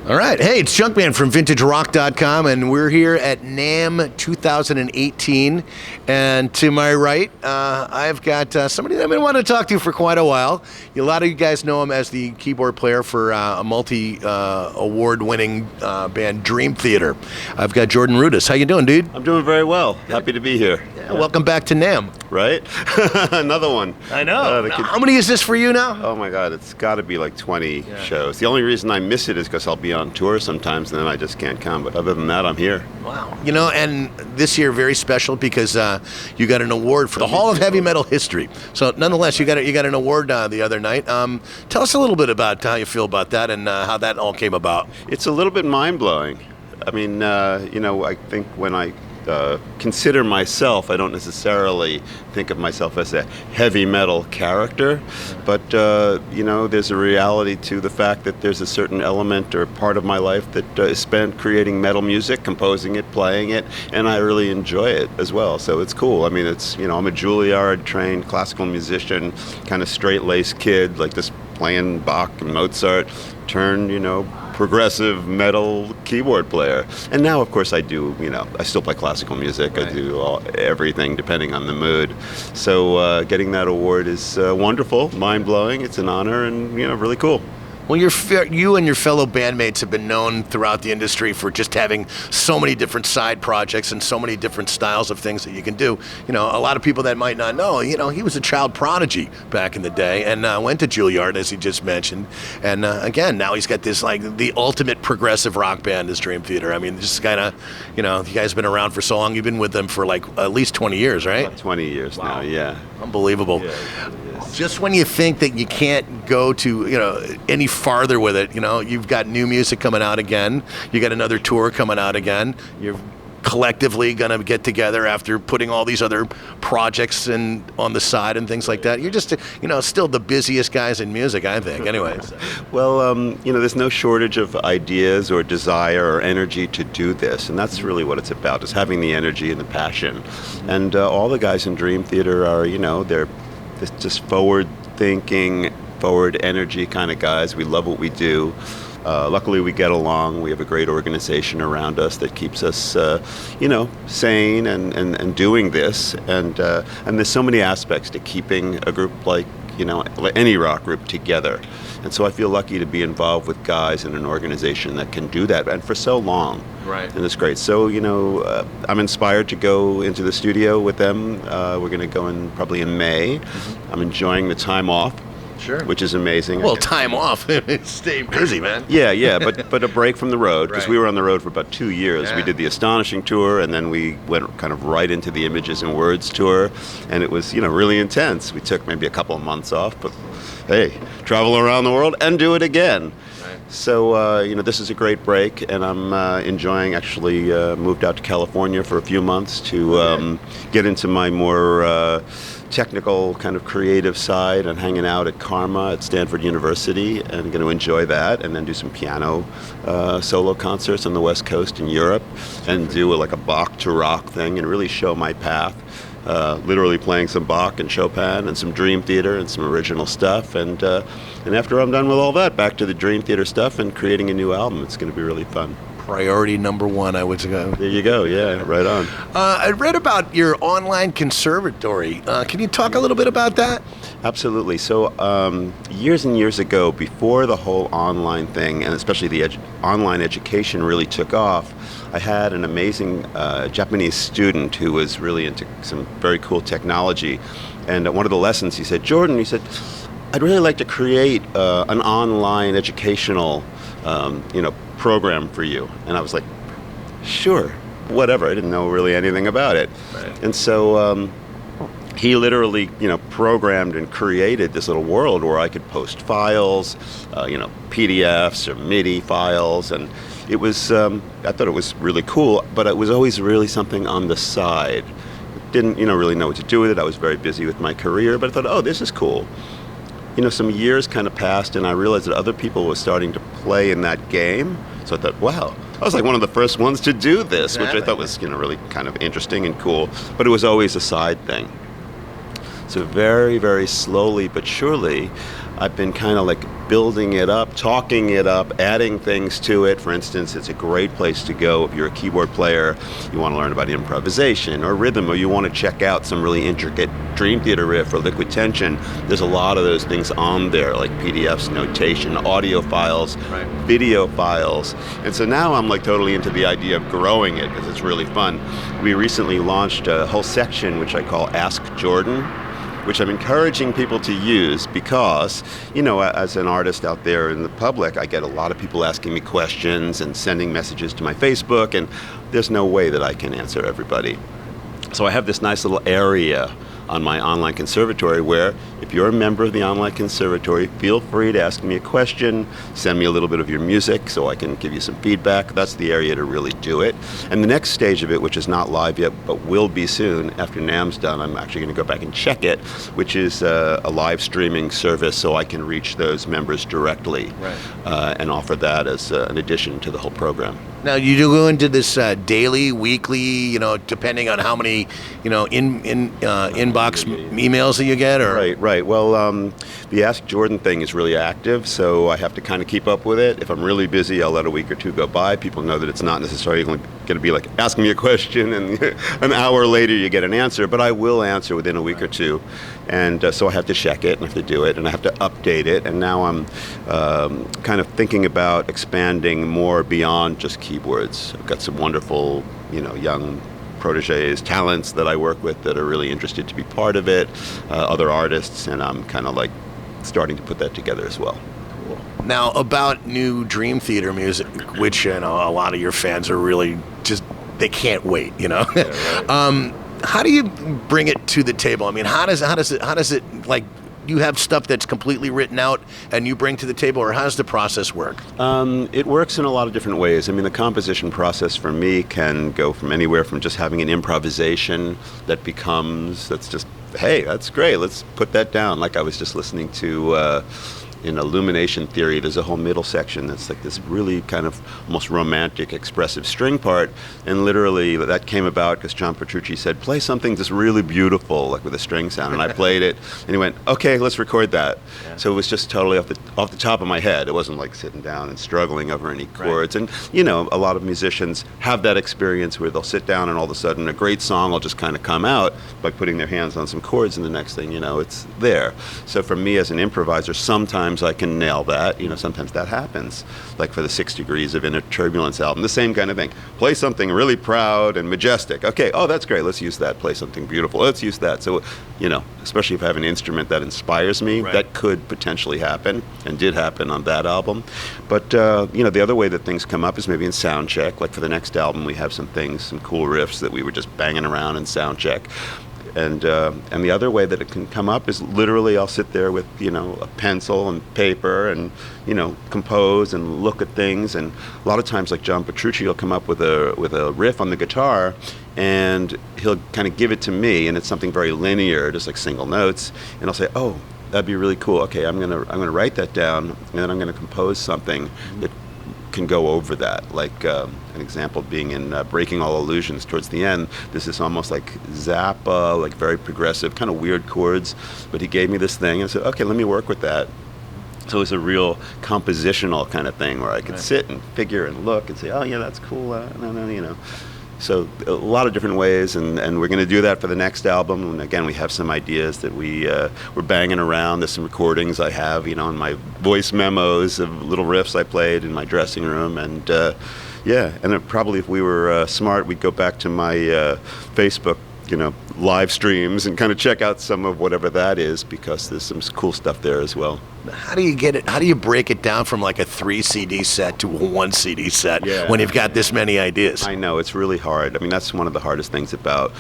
All right. Hey, it's Junkman from VintageRock.com, and we're here at NAMM 2018. And to my right, I've got somebody that I've been wanting to talk to for quite a while. A lot of you guys know him as the keyboard player for a multi-award-winning band, Dream Theater. I've got Jordan Rudess. How you doing, dude? I'm doing very well. Happy to be here. Yeah. Welcome back to NAMM. Right? Another one. I know. How many is this for you now? Oh my God, it's got to be like 20 shows. The only reason I miss it is because I'll be on tour sometimes and then I just can't come. But other than that, I'm here. Wow. You know, and this year very special because you got an award for the Hall of Heavy Metal History. So nonetheless, you got an award the other night. Tell us a little bit about how you feel about that and how that all came about. It's a little bit mind-blowing. I mean, you know, I think when I consider myself, I don't necessarily think of myself as a heavy metal character, but you know, there's a reality to the fact that there's a certain element or part of my life that is spent creating metal music, composing it, playing it, and I really enjoy it as well. So it's cool. I mean, it's, you know, I'm a Juilliard trained classical musician, kind of straight-laced kid, like this playing Bach and Mozart, turned, you know, progressive metal keyboard player. And now, of course, I do, you know, I still play classical music. Right. I do everything depending on the mood. So getting that award is wonderful, mind-blowing. It's an honor and, you know, really cool. Well, you and your fellow bandmates have been known throughout the industry for just having so many different side projects and so many different styles of things that you can do. You know, a lot of people that might not know, you know, he was a child prodigy back in the day and went to Juilliard, as he just mentioned. And again, now he's got this, like, the ultimate progressive rock band, his Dream Theater. I mean, just kind of, you know, you guys have been around for so long. You've been with them for, like, at least 20 years, right? About 20 years now, yeah. Unbelievable. Yeah, just when you think that you can't go to, you know, any farther with it, you know, you've got new music coming out again. You got another tour coming out again. You're collectively going to get together after putting all these other projects on the side and things like that. You're just, you know, still the busiest guys in music, I think. Anyways. Well, you know, there's no shortage of ideas or desire or energy to do this, and that's really what it's about, is having the energy and the passion. And all the guys in Dream Theater are, you know, they're just forward-thinking, forward energy kind of guys. We love what we do. Luckily, we get along. We have a great organization around us that keeps us, you know, sane and doing this. And there's so many aspects to keeping a group like, you know, any rock group together. And so I feel lucky to be involved with guys in an organization that can do that, and for so long. Right. And it's great. So, you know, I'm inspired to go into the studio with them. We're going to go in probably in May. Mm-hmm. I'm enjoying the time off. Sure. Which is amazing. Well, time off. Stay busy, man. Yeah, but a break from the road, because right. We were on the road for about 2 years. Yeah. We did the Astonishing tour, and then we went kind of right into the Images and Words tour, and it was, you know, really intense. We took maybe a couple of months off, but hey, travel around the world and do it again. Right. So, you know, this is a great break, and I'm enjoying, actually moved out to California for a few months to get into my more technical kind of creative side, and hanging out at Karma at Stanford University, and going to enjoy that, and then do some piano solo concerts on the West Coast in Europe, and do like a Bach to rock thing and really show my path. Literally playing some Bach and Chopin and some Dream Theater and some original stuff, and after I'm done with all that, back to the Dream Theater stuff and creating a new album. It's going to be really fun. Priority number one, I would say. There you go, yeah, right on. I read about your online conservatory. Can you talk a little bit about that? Absolutely. So years and years ago, before the whole online thing, and especially the online education really took off, I had an amazing Japanese student who was really into some very cool technology. And one of the lessons, he said, Jordan, he said, I'd really like to create an online educational you know, program for you. And I was like, sure, whatever. I didn't know really anything about it. Right. And so he literally, you know, programmed and created this little world where I could post files, you know, PDFs or MIDI files, and it was, I thought it was really cool, but it was always really something on the side. Didn't, you know, really know what to do with it. I was very busy with my career, but I thought, oh, this is cool. You know, some years kind of passed, and I realized that other people were starting to play in that game. So I thought, wow, I was like one of the first ones to do this, which I thought was, you know, really kind of interesting and cool. But it was always a side thing. So very, very slowly but surely, I've been kind of like building it up, talking it up, adding things to it. For instance, it's a great place to go if you're a keyboard player, you want to learn about improvisation or rhythm, or you want to check out some really intricate Dream Theater riff or liquid tension. There's a lot of those things on there, like PDFs, notation, audio files, right, video files. And so now I'm like totally into the idea of growing it because it's really fun. We recently launched a whole section which I call Ask Jordan, which I'm encouraging people to use because, you know, as an artist out there in the public, I get a lot of people asking me questions and sending messages to my Facebook, and there's no way that I can answer everybody. So I have this nice little area on my online conservatory where if you're a member of the online conservatory, feel free to ask me a question, send me a little bit of your music so I can give you some feedback. That's the area to really do it. And the next stage of it, which is not live yet but will be soon after NAMM's done, I'm actually going to go back and check it, which is a live streaming service so I can reach those members directly, right, and offer that as an addition to the whole program. Now, you do go into this daily, weekly, you know, depending on how many, you know, inbox emails that you get, or Right. Well, the Ask Jordan thing is really active, so I have to kind of keep up with it. If I'm really busy, I'll let a week or two go by. People know that it's not necessarily going to be like asking me a question and an hour later you get an answer, but I will answer within a week or two. And so I have to check it and I have to do it and I have to update it. And now I'm kind of thinking about expanding more beyond just keyboards. I've got some wonderful, you know, young proteges, talents that I work with that are really interested to be part of it, other artists, and I'm kind of like starting to put that together as well. Now, about new Dream Theater music, which, you know, a lot of your fans are really just, they can't wait, you know. Yeah, right. How do you bring it to the table? I mean, how does it like, you have stuff that's completely written out and you bring to the table, or how does the process work? It works in a lot of different ways. I mean, the composition process for me can go from anywhere from just having an improvisation that's just, hey, that's great, let's put that down. Like I was just listening to in Illumination Theory, there's a whole middle section that's like this really kind of almost romantic, expressive string part, and literally that came about because John Petrucci said, play something just really beautiful, like with a string sound, and I played it, and he went, okay, let's record that. Yeah. So it was just totally off the top of my head. It wasn't like sitting down and struggling over any chords. Right. And you know, a lot of musicians have that experience where they'll sit down and all of a sudden a great song will just kind of come out by putting their hands on some chords, and the next thing you know, it's there. So for me as an improviser, sometimes I can nail that. You know, sometimes that happens. Like for the 6 Degrees of Inner Turbulence album, the same kind of thing. Play something really proud and majestic. Okay, oh, that's great. Let's use that. Play something beautiful. Let's use that. So, you know, especially if I have an instrument that inspires me, right, that could potentially happen, and did happen on that album. But, you know, the other way that things come up is maybe in sound check. Like for the next album, we have some things, some cool riffs that we were just banging around in sound check. And the other way that it can come up is literally I'll sit there with, you know, a pencil and paper and, you know, compose and look at things. And a lot of times, like John Petrucci will come up with a riff on the guitar, and he'll kind of give it to me, and it's something very linear, just like single notes. And I'll say, oh, that'd be really cool. Okay, I'm gonna write that down, and then I'm gonna compose something that can go over that. Like an example being in Breaking All Illusions towards the end, this is almost like Zappa, like very progressive, kind of weird chords, but he gave me this thing and said, okay, let me work with that. So it's a real compositional kind of thing where I could sit and figure and look and say, oh yeah, that's cool, no, you know. So a lot of different ways, and we're going to do that for the next album. And again, we have some ideas that we're banging around. There's some recordings I have, you know, in my voice memos of little riffs I played in my dressing room. And yeah, and probably if we were smart, we'd go back to my Facebook, you know, live streams and kind of check out some of whatever that is, because there's some cool stuff there as well. How do you get it? How do you break it down from like a 3 CD set to a 1 CD set when you've got this many ideas? I know, it's really hard. I mean, that's one of the hardest things about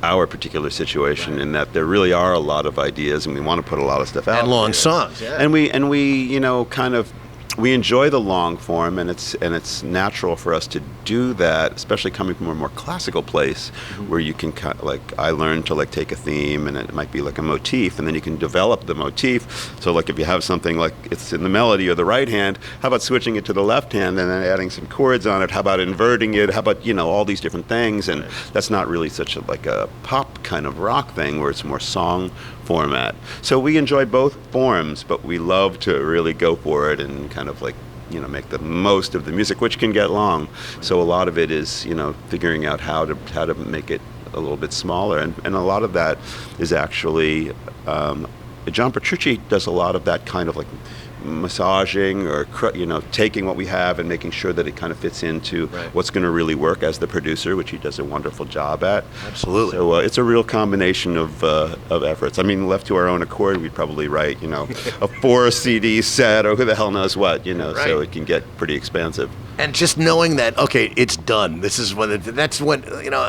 our particular situation, in that there really are a lot of ideas, and we want to put a lot of stuff out. And long songs, yeah. And we, you know, kind of, we enjoy the long form, and it's natural for us to do that, especially coming from a more classical place, where you can kind of, like, I learned to like take a theme, and it might be like a motif, and then you can develop the motif. So like if you have something like it's in the melody or the right hand, how about switching it to the left hand and then adding some chords on it? How about inverting it? How about, you know, all these different things? And that's not really such a like a pop kind of rock thing, where it's more song format. So we enjoy both forms, but we love to really go for it and kind of like, make the most of the music, which can get long. So a lot of it is, figuring out how to make it a little bit smaller, and a lot of that is actually John Petrucci does a lot of that kind of like massaging or taking what we have and making sure that it kind of fits into what's going to really work as the producer, which he does a wonderful job at. Absolutely. So it's a real combination of efforts. I mean, left to our own accord, we'd probably write a 4 CD set or who the hell knows what, so it can get pretty expensive. And just knowing that, okay, it's done. This is that's when,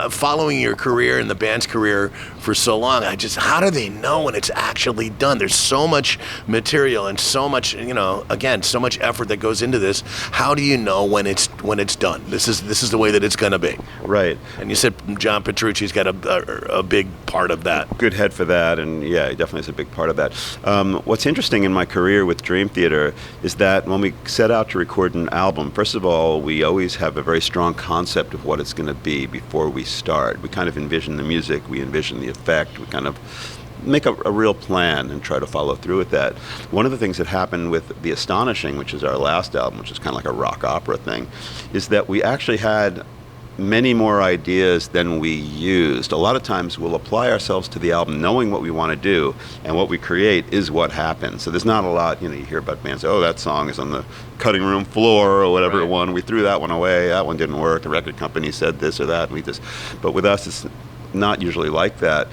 following your career and the band's career for so long, how do they know when it's actually done? There's so much material and so much, again, so much effort that goes into this. How do you know when it's done? This is the way that it's going to be. Right. And you said John Petrucci's got a big part of that. Good head for that, and yeah, he definitely is a big part of that. What's interesting in my career with Dream Theater is that when we set out to record an album, first of all, we always have a very strong concept of what it's going to be before we start. We kind of envision the music, we envision the effect, we kind of make a real plan and try to follow through with that. One of the things that happened with The Astonishing, which is our last album, which is kind of like a rock opera thing, is that we actually had many more ideas than we used. A lot of times we'll apply ourselves to the album knowing what we want to do, and what we create is what happens. So there's not a lot, you hear about bands, oh, that song is on the cutting room floor or whatever one. We threw that one away, that one didn't work, the record company said this or that, but with us it's not usually like that.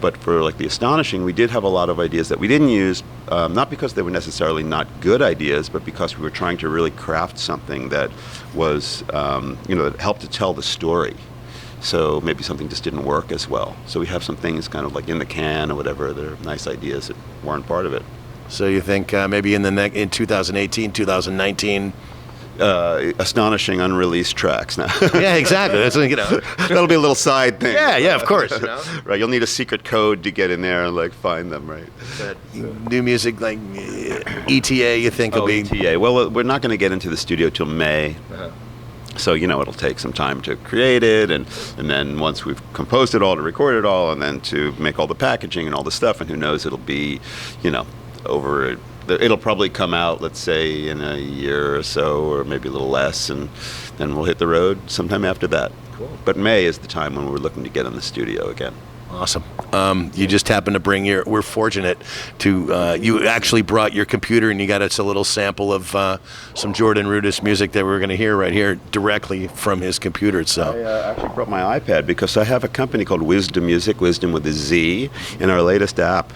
But for like The Astonishing, we did have a lot of ideas that we didn't use, not because they were necessarily not good ideas, but because we were trying to really craft something that was, that helped to tell the story. So maybe something just didn't work as well. So we have some things kind of like in the can or whatever that are nice ideas that weren't part of it. So you think maybe in 2018, 2019, astonishing unreleased tracks now. Yeah, exactly. That's that'll be a little side thing. Yeah, of course. Right, you'll need a secret code to get in there and like find them, right? New music like ETA, you think will be ETA. Well, we're not going to get into the studio till May. So, it'll take some time to create it, and then once we've composed it all, to record it all, and then to make all the packaging and all the stuff, and who knows, it'll be, over. It'll probably come out, let's say, in a year or so, or maybe a little less, and then we'll hit the road sometime after that. Cool. But May is the time when we're looking to get in the studio again. Awesome. You just happened to bring we're fortunate to, you actually brought your computer and you got us a little sample of some Jordan Rudess music that we're going to hear right here directly from his computer. So I actually brought my iPad because I have a company called Wisdom Music, Wisdom with a Z, and our latest app,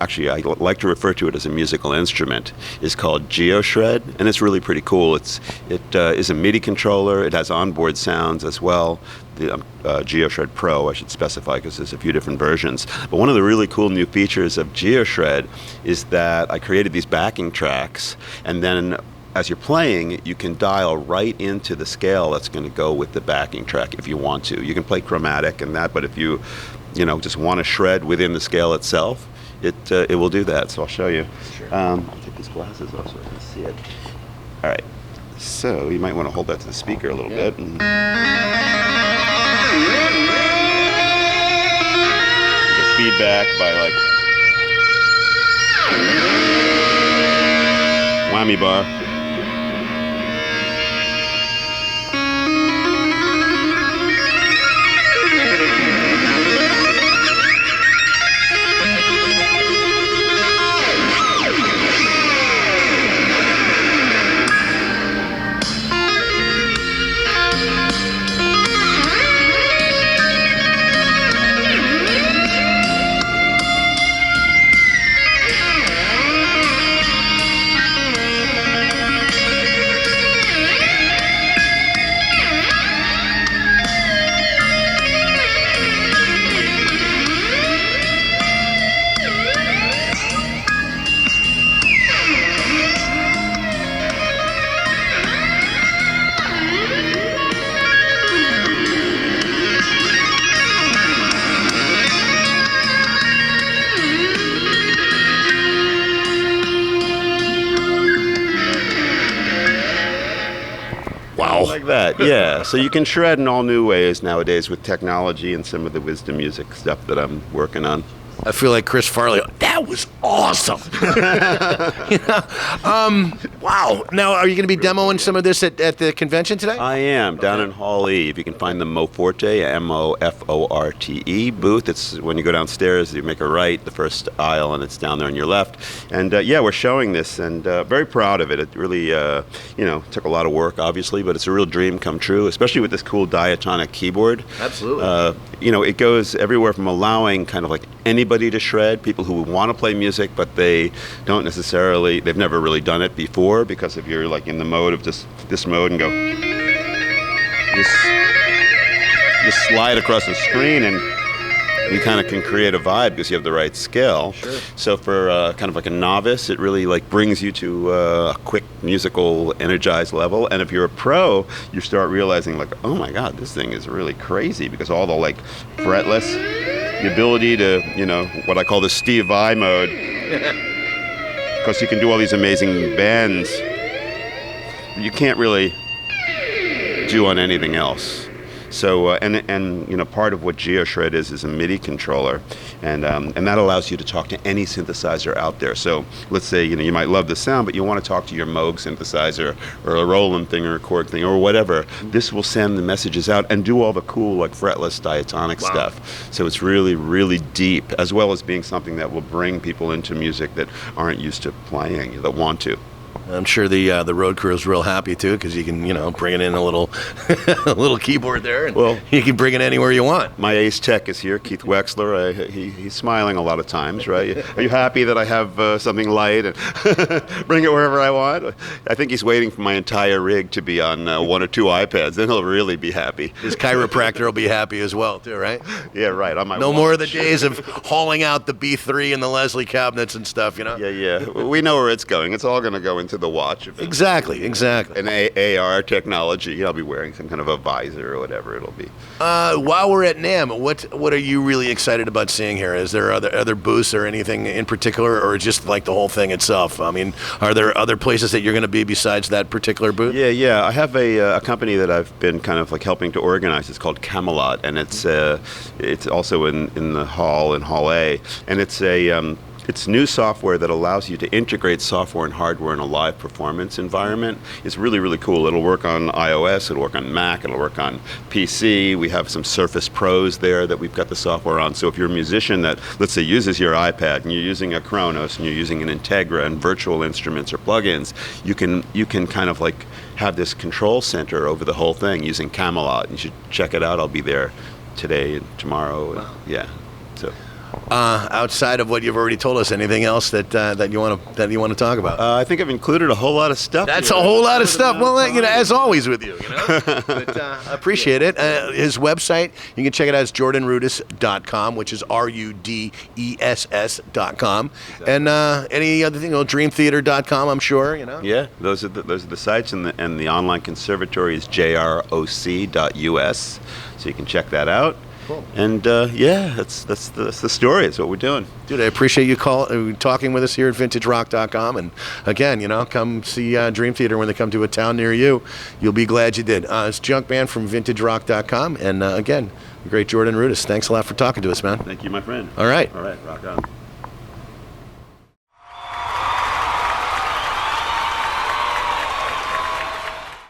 actually I like to refer to it as a musical instrument, is called GeoShred, and it's really pretty cool. It is a MIDI controller. It has onboard sounds as well. The GeoShred Pro, I should specify, because there's a few different versions. But one of the really cool new features of GeoShred is that I created these backing tracks, and then as you're playing, you can dial right into the scale that's going to go with the backing track if you want to. You can play chromatic and that, but if you just want to shred within the scale itself, it will do that. So I'll show you. Sure. I'll take these glasses off so I can see it. All right. So you might want to hold that to the speaker a little bit. And get feedback by like whammy bar. Like that, yeah. So you can shred in all new ways nowadays with technology and some of the Wisdom Music stuff that I'm working on. I feel like Chris Farley. That was awesome. You know? Wow. Now, are you going to be demoing some of this at the convention today? I am, down in Hall E. If you can find the Moforte, M-O-F-O-R-T-E booth. It's when you go downstairs, you make a right, the first aisle, and it's down there on your left. And yeah, we're showing this, and very proud of it. It really, took a lot of work, obviously, but it's a real dream come true, especially with this cool diatonic keyboard. Absolutely. It goes everywhere from allowing kind of like anybody to shred, people who want to play music, but they've never really done it before, because if you're like in the mode of this mode and go, just slide across the screen and you kind of can create a vibe because you have the right skill. Sure. So for kind of like a novice, it really like brings you to a quick musical energized level. And if you're a pro, you start realizing like, oh my God, this thing is really crazy, because all the like fretless, the ability to, what I call the Steve Vai mode, because you can do all these amazing bends you can't really do on anything else. So and part of what GeoShred is a MIDI controller, and that allows you to talk to any synthesizer out there. So let's say you might love the sound, but you want to talk to your Moog synthesizer or a Roland thing or a Korg thing or whatever. This will send the messages out and do all the cool like fretless diatonic stuff. So it's really, really deep, as well as being something that will bring people into music that aren't used to playing, that want to. I'm sure the road crew is real happy too, because you can bring it in a little a little keyboard there, and you can bring it anywhere you want. My ace tech is here, Keith Wexler. He's smiling a lot of times, right? Are you happy that I have something light and bring it wherever I want? I think he's waiting for my entire rig to be on one or two iPads. Then he'll really be happy. His chiropractor will be happy as well too, right? Yeah, right. On my no more of the days of hauling out the B3 and the Leslie cabinets and stuff, Yeah. We know where it's going. It's all going to go into the watch. Exactly. And AR technology. I'll be wearing some kind of a visor or whatever it'll be. While we're at NAMM, what are you really excited about seeing here? Is there other booths or anything in particular, or just like the whole thing itself? I mean, are there other places that you're going to be besides that particular booth? Yeah. I have a company that I've been kind of like helping to organize. It's called Camelot, and it's also in the hall in Hall A, and it's new software that allows you to integrate software and hardware in a live performance environment. It's really, really cool. It'll work on iOS, it'll work on Mac, it'll work on PC. We have some Surface Pros there that we've got the software on. So if you're a musician that, let's say, uses your iPad and you're using a Kronos and you're using an Integra and virtual instruments or plugins, you can kind of like have this control center over the whole thing using Camelot. You should check it out. I'll be there today and tomorrow. Wow. Yeah. So. Outside of what you've already told us, anything else that you want to talk about? I think I've included a whole lot of stuff. That's a whole lot of stuff. Well, as always with you, But I appreciate it. His website, you can check it out. It's jordanrudess.com, which is RUDESS.com. Exactly. And any other thing, dreamtheater.com, I'm sure. Yeah, those are the sites, and the online conservatory is jroc.us, so you can check that out. Cool. And that's the story. It's what we're doing. Dude, I appreciate you talking with us here at vintagerock.com. And again, come see Dream Theater when they come to a town near you. You'll be glad you did. It's Junkman from vintagerock.com. And again, the great Jordan Rudess. Thanks a lot for talking to us, man. Thank you, my friend. All right. Rock on.